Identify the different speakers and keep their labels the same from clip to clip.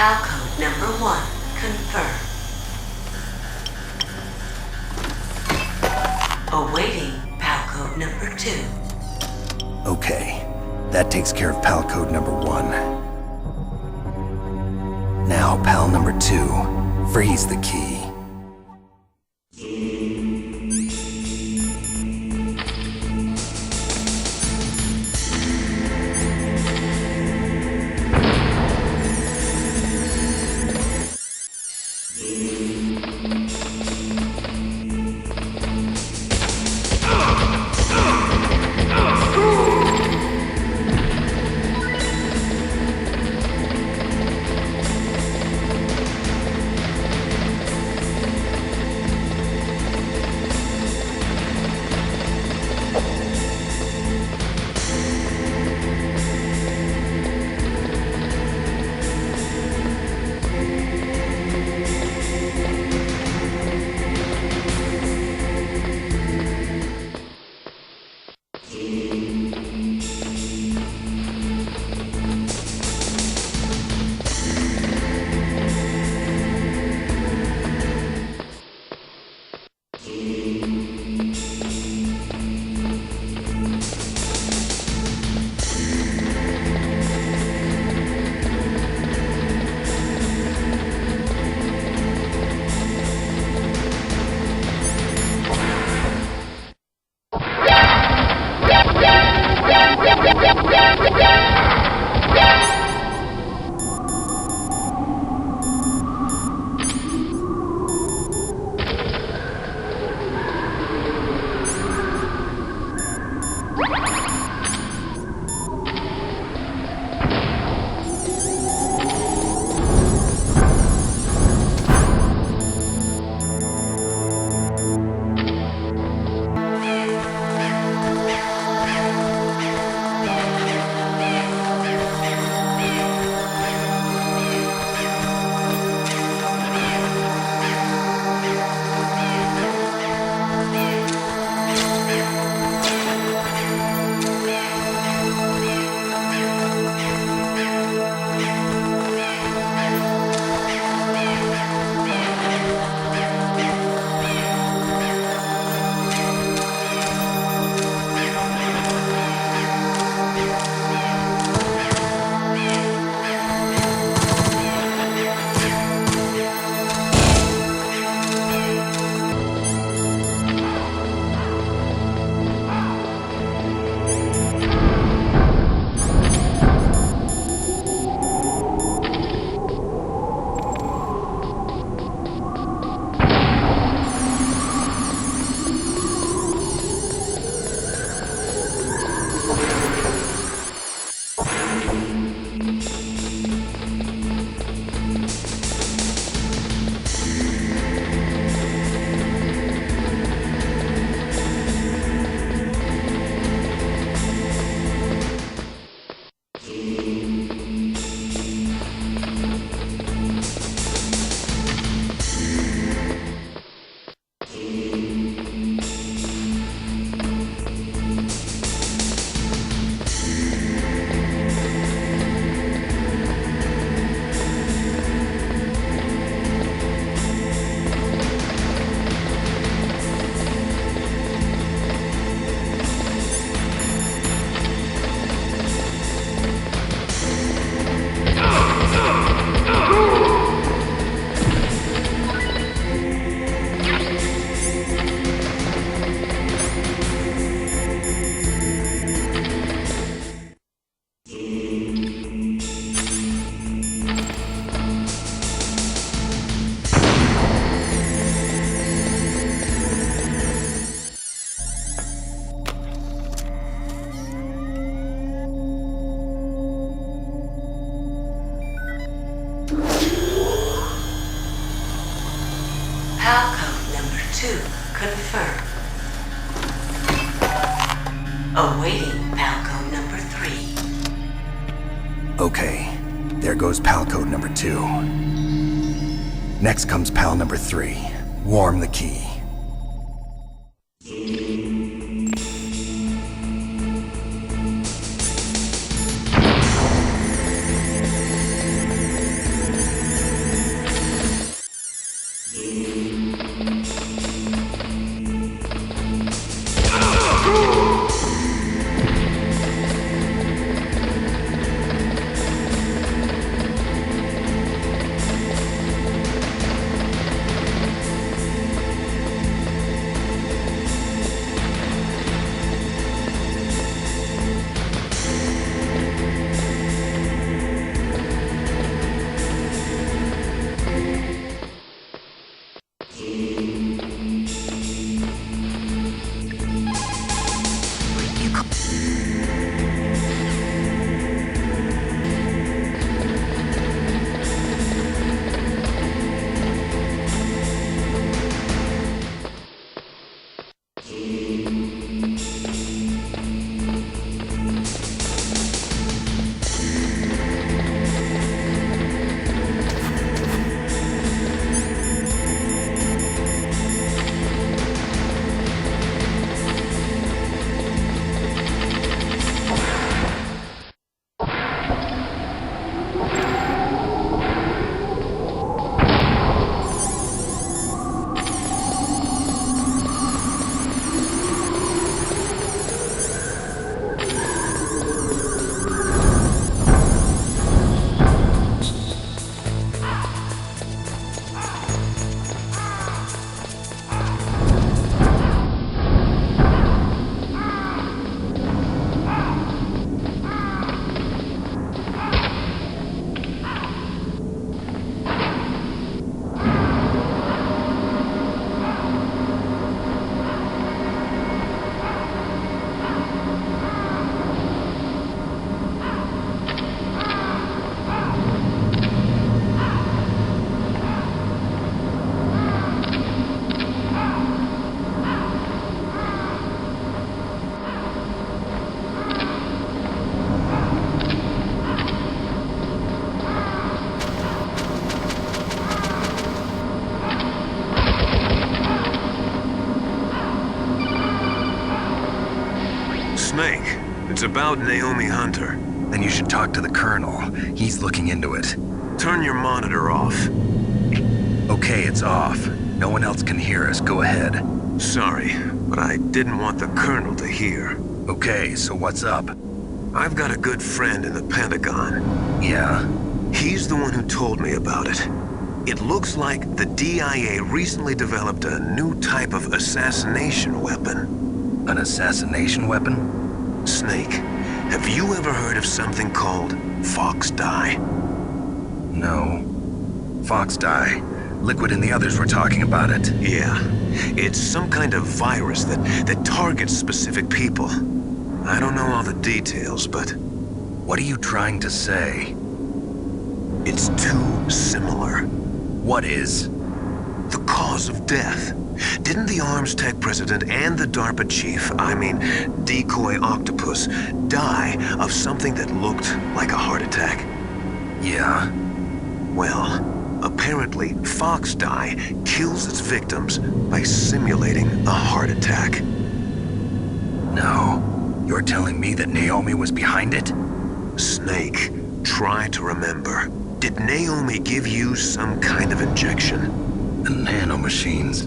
Speaker 1: PAL code number 1 confirmed. Awaiting PAL code number 2.
Speaker 2: Okay, that takes care of PAL code number 1. Now PAL number 2, freeze the key.
Speaker 1: PAL code number 2 confirmed. Awaiting PAL code number 3.
Speaker 2: Okay, there goes PAL code number 2. Next comes PAL number 3. Warm the key.
Speaker 3: Snake, it's about Naomi Hunter.
Speaker 2: Then you should talk to the Colonel. He's looking into it.
Speaker 3: Turn your monitor off.
Speaker 2: Okay, it's off. No one else can hear us. Go ahead.
Speaker 3: Sorry, but I didn't want the Colonel to hear.
Speaker 2: Okay, so what's up?
Speaker 3: I've got a good friend in the Pentagon.
Speaker 2: Yeah?
Speaker 3: He's the one who told me about it. It looks like the DIA recently developed a new type of assassination weapon.
Speaker 2: An assassination weapon?
Speaker 3: Snake, have you ever heard of something called fox dye?
Speaker 2: No. Fox dye. Liquid and the others were talking about it.
Speaker 3: Yeah. It's some kind of virus that targets specific people. I don't know all the details, but...
Speaker 2: What are you trying to say?
Speaker 3: It's too similar.
Speaker 2: What is?
Speaker 3: The cause of death. Didn't the Arms Tech president and the DARPA chief, Decoy Octopus, die of something that looked like a heart attack?
Speaker 2: Yeah.
Speaker 3: Well, apparently fox dye kills its victims by simulating a heart attack.
Speaker 2: No. You're telling me that Naomi was behind it?
Speaker 3: Snake, try to remember. Did Naomi give you some kind of injection?
Speaker 2: The nanomachines.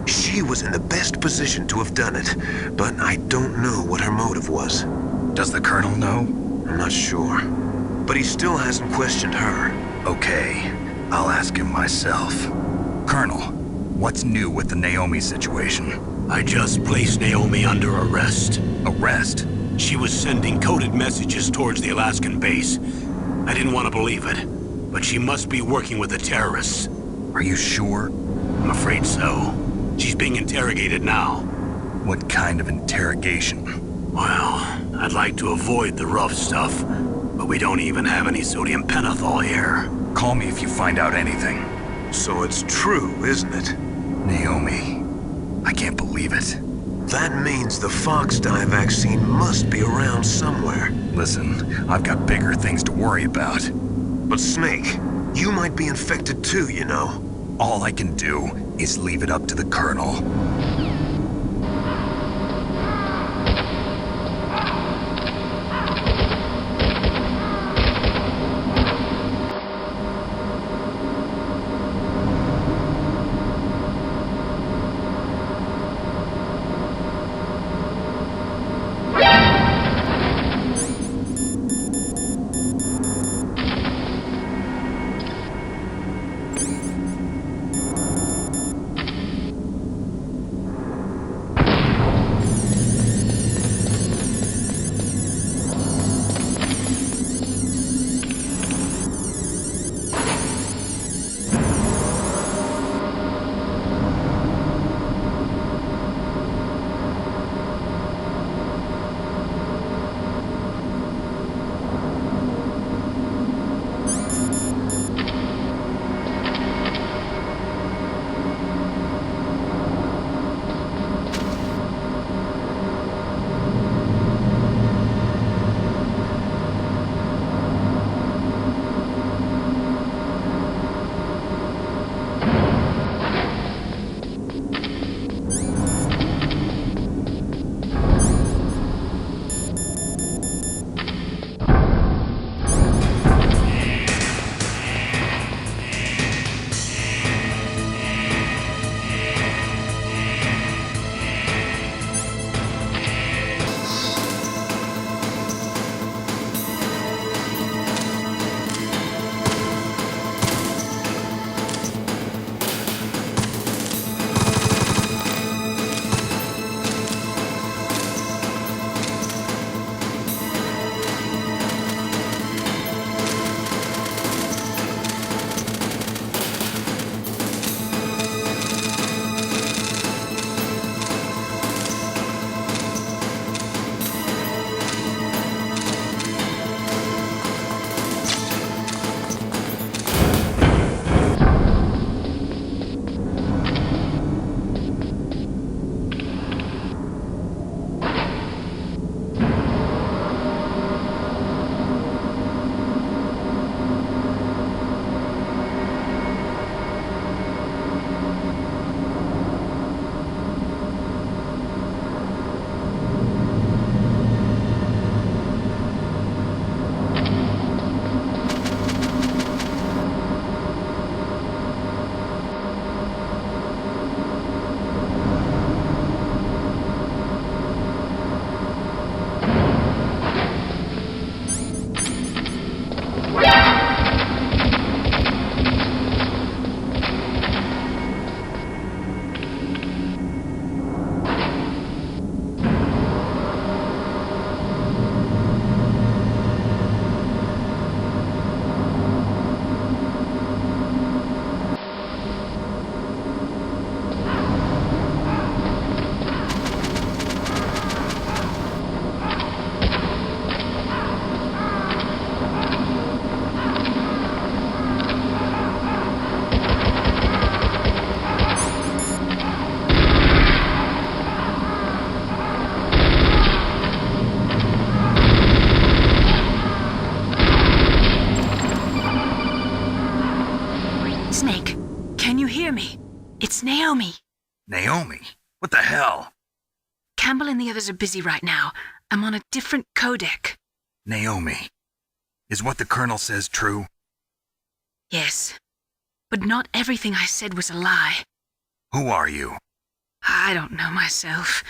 Speaker 3: She was in the best position to have done it, but I don't know what her motive was.
Speaker 2: Does the Colonel know?
Speaker 3: I'm not sure. But he still hasn't questioned her.
Speaker 2: Okay, I'll ask him myself. Colonel, what's new with the Naomi situation?
Speaker 4: I just placed Naomi under arrest.
Speaker 2: Arrest?
Speaker 4: She was sending coded messages towards the Alaskan base. I didn't want to believe it, but she must be working with the terrorists.
Speaker 2: Are you sure?
Speaker 4: I'm afraid so. She's being interrogated now.
Speaker 2: What kind of interrogation?
Speaker 4: Well, I'd like to avoid the rough stuff, but we don't even have any sodium pentothal here.
Speaker 2: Call me if you find out anything.
Speaker 3: So it's true, isn't it?
Speaker 2: Naomi, I can't believe it.
Speaker 3: That means the fox dye vaccine must be around somewhere.
Speaker 2: Listen, I've got bigger things to worry about.
Speaker 3: But Snake, you might be infected too, you know.
Speaker 2: All I can do is leave it up to the Colonel.
Speaker 5: Snake, can you hear me? It's Naomi.
Speaker 2: Naomi? What the hell?
Speaker 5: Campbell and the others are busy right now. I'm on a different codec.
Speaker 2: Naomi, is what the Colonel says true?
Speaker 5: Yes, but not everything I said was a lie.
Speaker 2: Who are you?
Speaker 5: I don't know myself.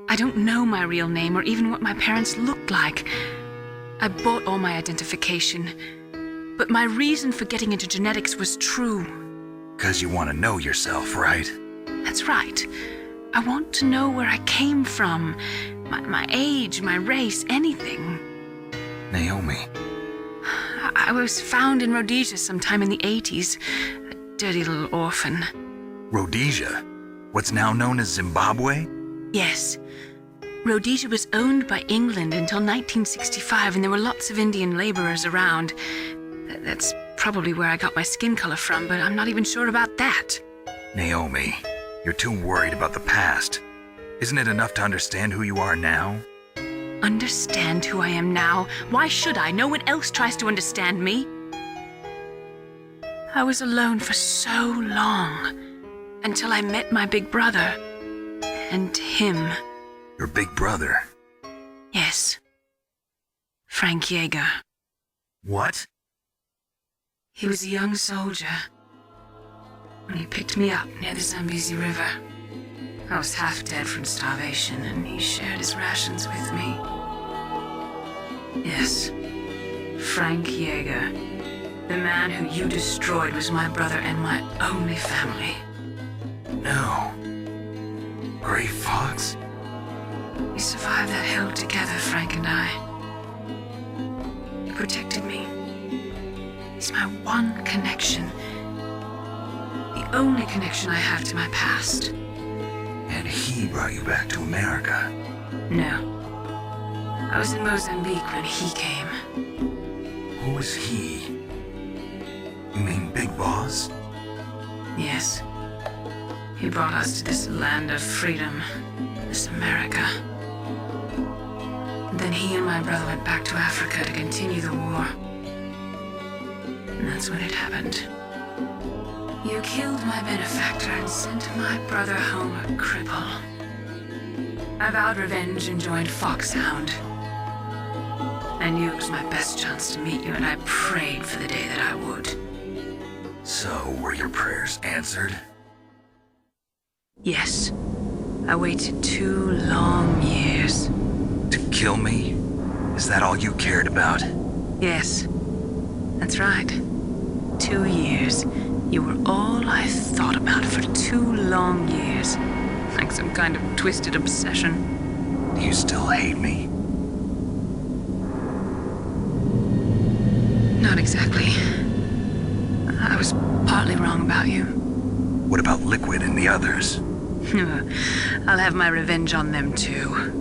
Speaker 5: I don't know my real name or even what my parents looked like. I bought all my identification, but my reason for getting into genetics was true.
Speaker 2: 'Cause you want to know yourself, right?
Speaker 5: That's right. I want to know where I came from, my age, my race, anything.
Speaker 2: Naomi.
Speaker 5: I was found in Rhodesia sometime in the 80s, a dirty little orphan.
Speaker 2: Rhodesia? What's now known as Zimbabwe?
Speaker 5: Yes. Rhodesia was owned by England until 1965, and there were lots of Indian laborers around. That's probably where I got my skin color from, but I'm not even sure about that.
Speaker 2: Naomi, you're too worried about the past. Isn't it enough to understand who you are now?
Speaker 5: Understand who I am now? Why should I? No one else tries to understand me. I was alone for so long, until I met my big brother, and him.
Speaker 2: Your big brother?
Speaker 5: Yes. Frank Yeager.
Speaker 2: What?
Speaker 5: He was a young soldier when he picked me up near the Zambezi River. I was half dead from starvation, and he shared his rations with me. Yes, Frank Yeager. The man who you destroyed was my brother and my only family.
Speaker 2: No. Gray Fox?
Speaker 5: We survived that hell together, Frank and I. He protected me. He's my one connection. The only connection I have to my past.
Speaker 2: And he brought you back to America?
Speaker 5: No. I was in Mozambique when he came.
Speaker 2: Who was he? You mean Big Boss?
Speaker 5: Yes. He brought us to this land of freedom, this America. And then he and my brother went back to Africa to continue the war. And that's when it happened. You killed my benefactor and sent my brother home a cripple. I vowed revenge and joined Foxhound. I knew it was my best chance to meet you, and I prayed for the day that I would.
Speaker 2: So, were your prayers answered?
Speaker 5: Yes. I waited 2 long years.
Speaker 2: To kill me? Is that all you cared about?
Speaker 5: Yes. That's right. 2 years. You were all I thought about for 2 long years. Like some kind of twisted obsession.
Speaker 2: Do you still hate me?
Speaker 5: Not exactly. I was partly wrong about you.
Speaker 2: What about Liquid and the others?
Speaker 5: I'll have my revenge on them too.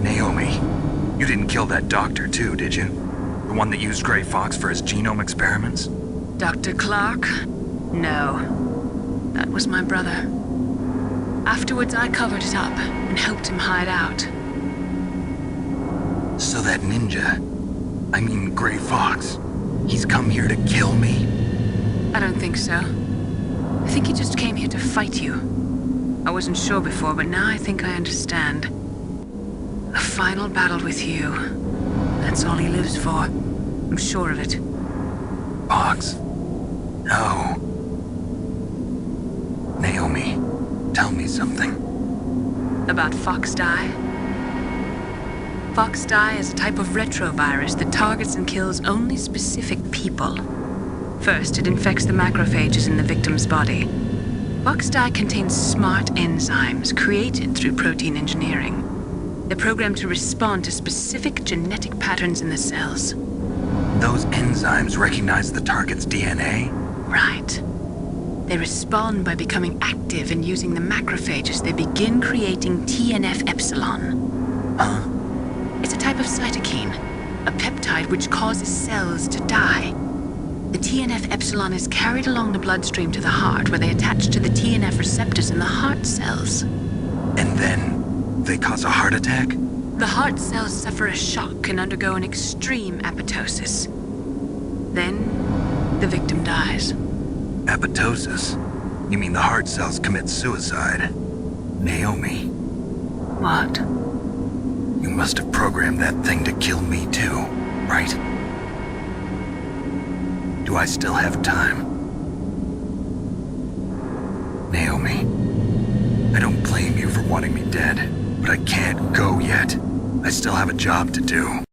Speaker 2: Naomi, you didn't kill that doctor too, did you? The one that used Gray Fox for his genome experiments?
Speaker 5: Dr. Clark? No. That was my brother. Afterwards, I covered it up and helped him hide out.
Speaker 2: So that ninja, I mean Gray Fox, he's come here to kill me?
Speaker 5: I don't think so. I think he just came here to fight you. I wasn't sure before, but now I think I understand. A final battle with you. That's all he lives for. I'm sure of it.
Speaker 2: Fox? No. Naomi, tell me something.
Speaker 5: About Fox Die? Fox Die is a type of retrovirus that targets and kills only specific people. First, it infects the macrophages in the victim's body. Fox Die contains smart enzymes created through protein engineering. They're programmed to respond to specific genetic patterns in the cells.
Speaker 2: Those enzymes recognize the target's DNA?
Speaker 5: Right. They respond by becoming active and using the macrophages. They begin creating TNF-epsilon.
Speaker 2: Huh?
Speaker 5: It's a type of cytokine, a peptide which causes cells to die. The TNF-epsilon is carried along the bloodstream to the heart, where they attach to the TNF receptors in the heart cells.
Speaker 2: And then they cause a heart attack?
Speaker 5: The heart cells suffer a shock and undergo an extreme apoptosis. Then, the victim dies.
Speaker 2: Apoptosis? You mean the heart cells commit suicide? Naomi,
Speaker 5: What?
Speaker 2: you must have programmed that thing to kill me too, right? Do I still have time? Naomi, I don't blame you for wanting me dead, but I can't go yet. I still have a job to do.